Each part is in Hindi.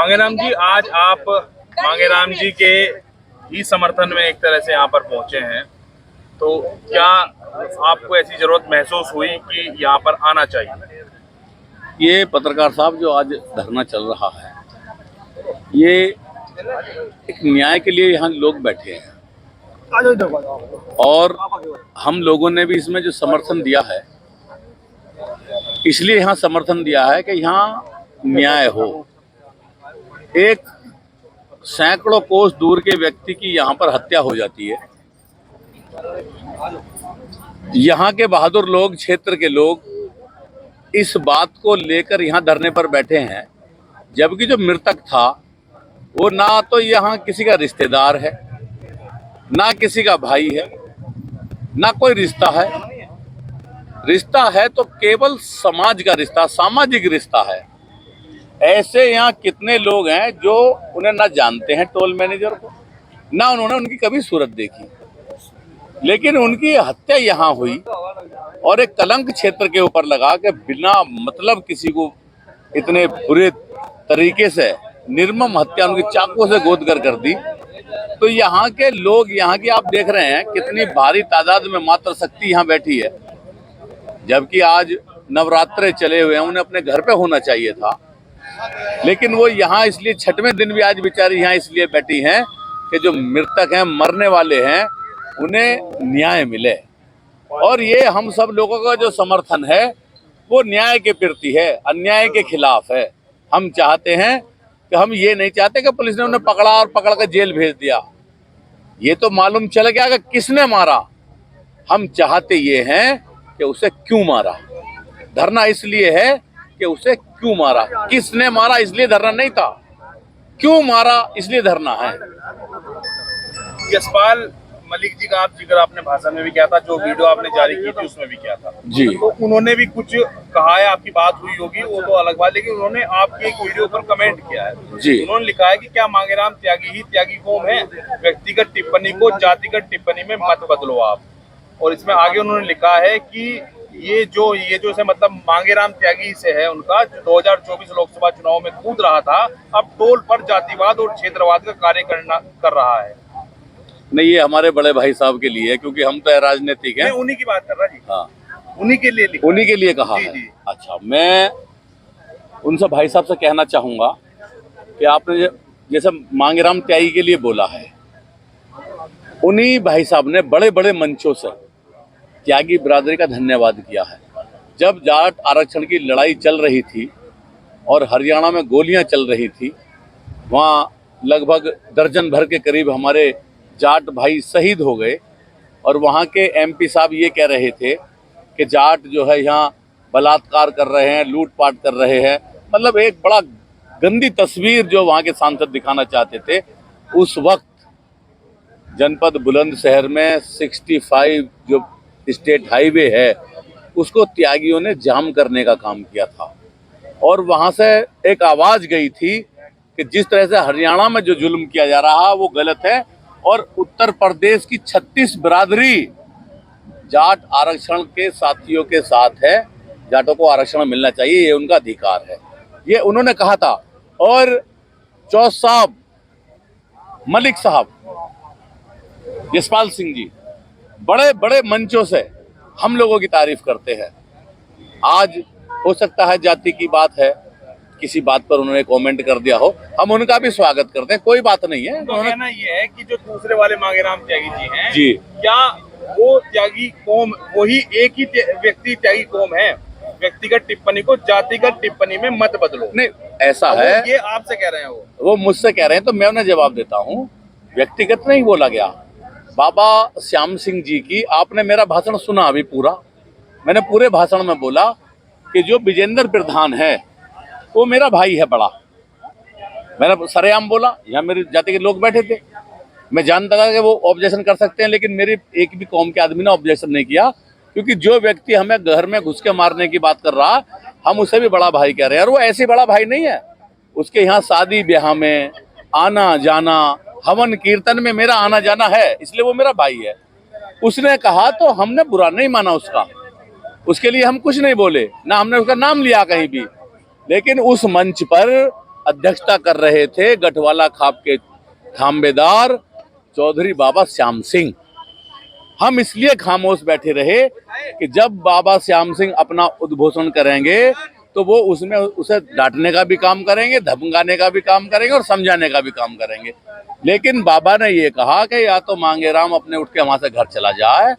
मांगेराम जी, आज आप मांगेराम जी के ही समर्थन में एक तरह से यहाँ पर पहुंचे हैं, तो क्या आपको ऐसी जरूरत महसूस हुई कि यहाँ पर आना चाहिए? ये पत्रकार साहब जो आज धरना चल रहा है, ये एक न्याय के लिए यहाँ लोग बैठे हैं और हम लोगों ने भी इसमें जो समर्थन दिया है, इसलिए यहाँ समर्थन दिया है कि यहाँ न्याय हो। एक सैकड़ों कोस दूर के व्यक्ति की यहाँ पर हत्या हो जाती है। यहाँ के बहादुर लोग, क्षेत्र के लोग इस बात को लेकर यहाँ धरने पर बैठे हैं, जबकि जो मृतक था वो ना तो यहाँ किसी का रिश्तेदार है, ना किसी का भाई है, ना कोई रिश्ता है। रिश्ता है तो केवल समाज का रिश्ता, सामाजिक रिश्ता है। ऐसे यहाँ कितने लोग हैं जो उन्हें ना जानते हैं, टोल मैनेजर को, ना उन्होंने उनकी कभी सूरत देखी, लेकिन उनकी हत्या यहाँ हुई और एक कलंक क्षेत्र के ऊपर लगा के बिना मतलब किसी को इतने बुरे तरीके से निर्मम हत्या उनकी चाकू से गोद कर दी। तो यहाँ के लोग, यहाँ की आप देख रहे हैं कितनी भारी तादाद में मात्र शक्ति यहाँ बैठी है, जबकि आज नवरात्रे चले हुए हैं, उन्हें अपने घर पे होना चाहिए था, लेकिन वो यहाँ इसलिए छठवें दिन भी आज बेचारी यहाँ इसलिए बैठी हैं कि जो मृतक हैं, मरने वाले हैं, उन्हें न्याय मिले। और ये हम सब लोगों का जो समर्थन है वो न्याय के प्रति है, अन्याय के खिलाफ है। हम चाहते हैं कि हम ये नहीं चाहते कि पुलिस ने उन्हें पकड़ा और पकड़ कर जेल भेज दिया। ये तो मालूम चल गया कि किसने मारा। हम चाहते ये हैं कि उसे क्यों मारा। धरना इसलिए है कि उसे क्यों मारा, किसने मारा इसलिए धरना नहीं था, क्यों मारा इसलिए धरना है। यशपाल मलिक जी का आप जिक्र आपने भाषण में भी किया था, जो वीडियो आपने जारी की थी उसमें भी किया था जी। तो उन्होंने भी कुछ कहा है, आपकी बात हुई होगी वो तो अलग बात, लेकिन उन्होंने आपकी एक वीडियो पर कमेंट किया है जी। उन्होंने लिखा है कि क्या मांगेराम त्यागी ही त्यागी कौम है, व्यक्तिगत टिप्पणी को जातिगत टिप्पणी में मत बदलो आप। और इसमें आगे उन्होंने लिखा है कि ये जो से मतलब मांगेराम त्यागी से है उनका, जो 2024 लोकसभा चुनाव में कूद रहा था, अब टोल पर जातिवाद और क्षेत्रवाद का कार्य कर रहा है। नहीं, ये हमारे बड़े भाई साहब के लिए है, क्योंकि हम तो राजनीतिक हैं। उन्हीं की बात कर रहा जी। हाँ, उन्हीं के लिए लिखा, उन्हीं के लिए कहा जी, है। जी। अच्छा, मैं उनसे भाई साहब से कहना चाहूंगा कि आपने जैसे मांगेराम त्यागी के लिए बोला है, उन्हीं भाई साहब ने बड़े बड़े मंचों से त्यागी बिरादरी का धन्यवाद किया है। जब जाट आरक्षण की लड़ाई चल रही थी और हरियाणा में गोलियां चल रही थी, वहाँ लगभग दर्जन भर के करीब हमारे जाट भाई शहीद हो गए, और वहाँ के एमपी साहब ये कह रहे थे कि जाट जो है यहाँ बलात्कार कर रहे हैं, लूटपाट कर रहे हैं। मतलब एक बड़ा गंदी तस्वीर जो वहाँ के सांसद दिखाना चाहते थे। उस वक्त जनपद बुलंदशहर में 65 जो स्टेट हाईवे है उसको त्यागियों ने जाम करने का काम किया था, और वहाँ से एक आवाज़ गई थी कि जिस तरह से हरियाणा में जो जुल्म किया जा रहा है वो गलत है, और उत्तर प्रदेश की 36 बिरादरी जाट आरक्षण के साथियों के साथ है। जाटों को आरक्षण मिलना चाहिए, ये उनका अधिकार है, ये उन्होंने कहा था। और चौथ साहब, मलिक साहब, यशपाल सिंह जी बड़े बड़े मंचों से हम लोगों की तारीफ करते हैं। आज हो सकता है जाति की बात है, किसी बात पर उन्होंने कमेंट कर दिया हो, हम उनका भी स्वागत करते हैं, कोई बात नहीं है। तो कहना ये है कि जो दूसरे वाले मांगेराम त्यागी जी हैं जी, क्या वो त्यागी कौम वही एक ही व्यक्ति त्यागी कौम है? व्यक्तिगत टिप्पणी को जातिगत टिप्पणी में मत बदलो। नहीं, ऐसा है, ये आपसे कह रहे हैं, वो मुझसे कह रहे हैं तो मैं उन्हें जवाब देता हूँ। व्यक्तिगत नहीं बोला गया। बाबा श्याम सिंह जी की आपने मेरा भाषण सुना अभी पूरा, मैंने पूरे भाषण में बोला कि जो विजेंद्र प्रधान है वो मेरा भाई है बड़ा। मैंने सरेआम बोला, यहाँ मेरी जाति के लोग बैठे थे, मैं जानता था कि वो ऑब्जेक्शन कर सकते हैं, लेकिन मेरी एक भी कौम के आदमी ने ऑब्जेक्शन नहीं किया, क्योंकि जो व्यक्ति हमें घर में घुस के मारने की बात कर रहा, हम उसे भी बड़ा भाई कह रहे हैं। और वो ऐसे बड़ा भाई नहीं है, उसके यहाँ शादी ब्याह में आना जाना, हवन कीर्तन में मेरा आना जाना है, इसलिए वो मेरा भाई है। उसने कहा तो हमने बुरा नहीं माना उसका, उसके लिए हम कुछ नहीं बोले, ना हमने उसका नाम लिया कहीं भी, लेकिन उस मंच पर अध्यक्षता कर रहे थे गठवाला खाप के थांबेदार चौधरी बाबा श्याम सिंह। हम इसलिए खामोश बैठे रहे कि जब बाबा श्याम सिंह अपना उद्घोषण करेंगे तो वो उसमें उसे डांटने का भी काम करेंगे, धमकाने का भी काम करेंगे और समझाने का भी काम करेंगे। लेकिन बाबा ने ये कहा कि या तो मांगेराम अपने उठ के वहां से घर चला जाए,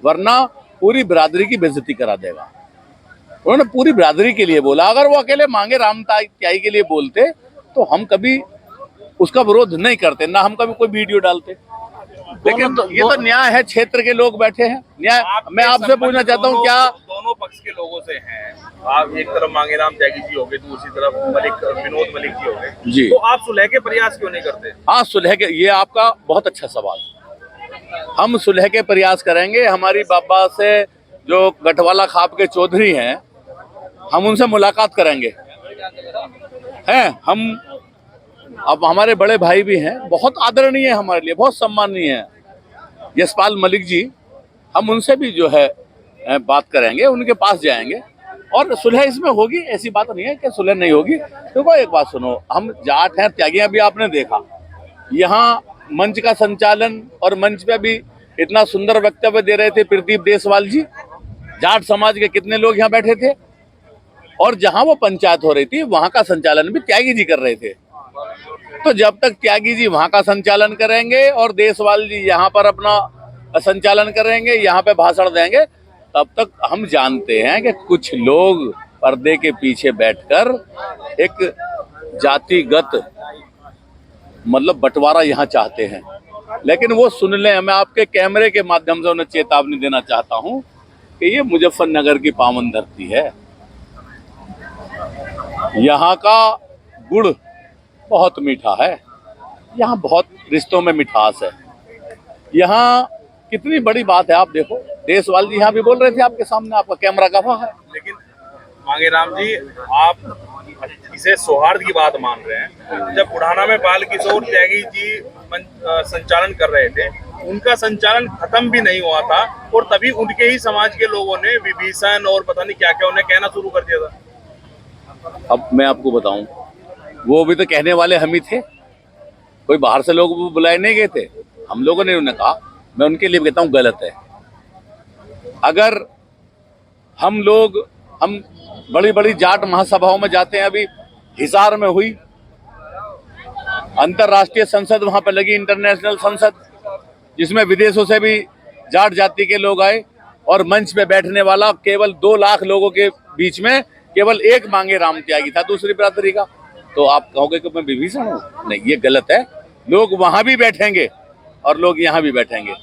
वरना पूरी बिरादरी की बेइज्जती करा देगा। उन्होंने पूरी बिरादरी के लिए बोला। अगर वो अकेले मांगेराम त्यागी के लिए बोलते तो हम कभी उसका विरोध नहीं करते, ना हम कभी कोई वीडियो डालते। लेकिन ये तो न्याय है, क्षेत्र के लोग बैठे हैं, न्याय। मैं आपसे पूछना चाहता हूँ, क्या दोनों पक्ष के लोगों से हैं? आप एक तरफ मांगेराम त्यागी जी हो गए, दूसरी तरफ विनोद मलिक जी हो गए जी, तो आप सुलह के प्रयास क्यों नहीं करते? हाँ, सुलह के, ये आपका बहुत अच्छा सवाल। हम सुलह के प्रयास करेंगे। हमारी बाबा से जो गठवाला खाप के चौधरी हैं, हम उनसे मुलाकात करेंगे हैं। हम अब हमारे बड़े भाई भी हैं, बहुत आदरणीय है हमारे लिए, बहुत सम्माननीय है, यशपाल मलिक जी। हम उनसे भी जो है बात करेंगे, उनके पास जाएंगे और सुलह इसमें होगी। ऐसी बात नहीं है कि सुलह नहीं होगी। तो एक बात सुनो, हम जाट हैं, त्यागी भी आपने देखा। यहाँ मंच का संचालन और मंच पे भी इतना सुंदर वक्तव्य दे रहे थे प्रदीप देसवाल जी। जाट समाज के कितने लोग यहाँ बैठे थे, और जहां वो पंचायत हो रही थी वहां का संचालन भी त्यागी जी कर रहे थे। तो जब तक त्यागी जी वहां का संचालन करेंगे और देसवाल जी यहाँ पर अपना संचालन करेंगे, यहाँ पे भाषण देंगे, तब तक हम जानते हैं कि कुछ लोग पर्दे के पीछे बैठकर एक जातिगत मतलब बंटवारा यहाँ चाहते हैं। लेकिन वो सुन लें, मैं आपके कैमरे के माध्यम से उन्हें चेतावनी देना चाहता हूँ कि ये मुजफ्फरनगर की पावन धरती है। यहाँ का गुड़ बहुत मीठा है, यहाँ बहुत रिश्तों में मिठास है। यहाँ कितनी बड़ी बात है, आप देखो, देसवाल जी यहाँ भी बोल रहे थे आपके सामने, आपका कैमरा गवाह है। लेकिन मांगेराम जी, आप इसे सौहार्द की बात मान रहे हैं। जब बुढ़ाना में बाल किशोर त्यागी जी संचालन कर रहे थे, उनका संचालन खत्म भी नहीं हुआ था और तभी उनके ही समाज के लोगों ने विभीषण और पता नहीं क्या क्या उन्हें कहना शुरू कर दिया था। अब मैं आपको बताऊं, वो भी तो कहने वाले हम ही थे, कोई बाहर से लोग बुलाए नहीं गए थे, हम लोगों ने उन्हें कहा। मैं उनके लिए कहता हूं गलत है। अगर हम बड़ी बड़ी जाट महासभाओं में जाते हैं, अभी हिसार में हुई अंतरराष्ट्रीय संसद, वहां पर लगी इंटरनेशनल संसद, जिसमें विदेशों से भी जाट जाति के लोग आए, और मंच पे बैठने वाला केवल 2 लाख लोगों के बीच में केवल एक मांगेराम त्यागी था दूसरी बिरादरी का। तो आप कहोगे कि मैं विभीषण हूँ? नहीं, ये गलत है। लोग वहां भी बैठेंगे और लोग यहाँ भी बैठेंगे।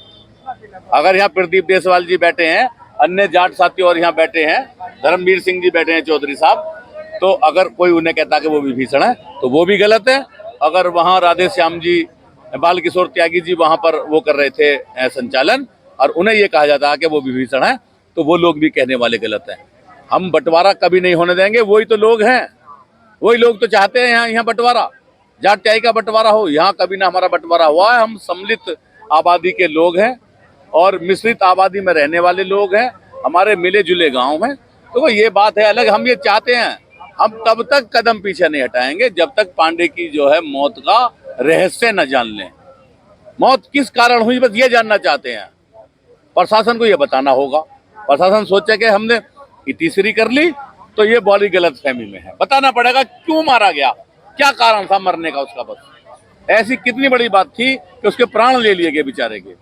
अगर यहाँ प्रदीप देसवाल जी बैठे हैं, अन्य जाट साथी और यहाँ बैठे हैं, धर्मवीर सिंह जी बैठे हैं चौधरी साहब, तो अगर कोई उन्हें कहता कि वो विभीषण है तो वो भी गलत है। अगर वहाँ राधे श्याम जी, बाल किशोर त्यागी जी वहां पर वो कर रहे थे संचालन, और उन्हें ये कहा जाता है कि वो विभीषण है, तो वो लोग भी कहने वाले गलत हैं। हम बंटवारा कभी नहीं होने देंगे। वही तो लोग हैं, वही लोग तो चाहते हैं यहाँ बंटवारा, जाट त्यागी का बंटवारा हो। यहाँ कभी ना हमारा बंटवारा हुआ है। हम सम्मिलित आबादी के लोग हैं और मिश्रित आबादी में रहने वाले लोग हैं, हमारे मिले जुले गांव हैं। तो ये बात है अलग। हम ये चाहते हैं, हम तब तक कदम पीछे नहीं हटाएंगे जब तक पांडे की जो है मौत का रहस्य न जान लें। मौत किस कारण हुई, बस ये जानना चाहते हैं। प्रशासन को ये बताना होगा। प्रशासन सोचे कि हमने तीसरी कर ली तो ये बड़ी गलतफहमी में है। बताना पड़ेगा क्यों मारा गया, क्या कारण था मरने का उसका। बस ऐसी कितनी बड़ी बात थी कि उसके प्राण ले लिए गए बेचारे के।